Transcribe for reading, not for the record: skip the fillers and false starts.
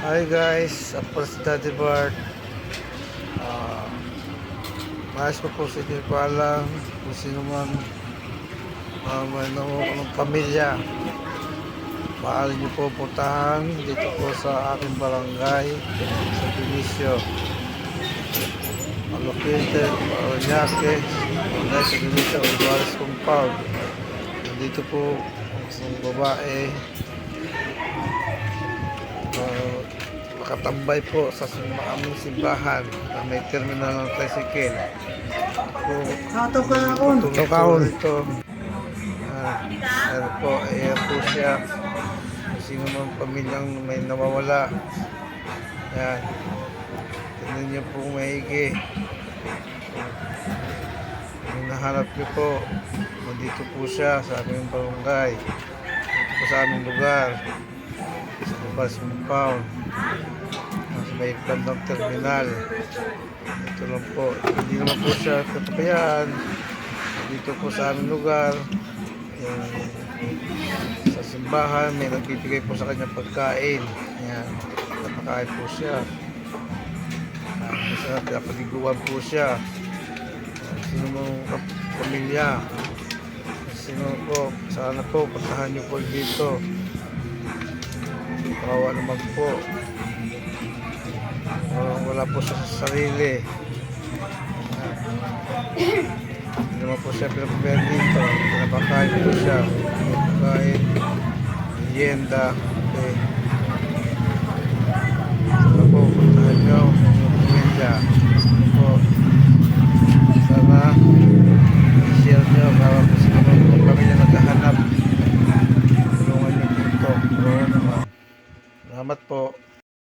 Hi guys, ako si Daddy Bart. uh, Maayos po sa inyo ko alam kung sino man may ng pamilya. Maaari niyo po puntahan dito po sa aking barangay sa Benicio, located Parañaque, barangay sa Benicio, Olivares Compound. Dito po ang babae makatambay po sa aming simbahan na may terminal ng tricycle. Tukahon ito. Ano po, ayan po siya. Sino man pamilyang may nawawala. Ayan. Tignan niyo po maigi. Kung nahanap niyo po, nandito po siya sa aming barangay. Dito po sa aming lugar. Sa Olivares Compound. Sa may bandang terminal. Ito lang po. Hindi naman po siya katapayan. Dito po sa aming lugar. Sa simbahan may nagbibigay po sa kanya pagkain. Ayan. Napakain po siya. Pinapaliguan po siya. Sino mong pamilya, sino po, sana po puntahan nyo po dito. Kawawa naman po. Wala po siya sa sarili. Hindi naman po siya pinapabayaan dito. Pinapakain po siya. Pinapakain, merienda. Okay.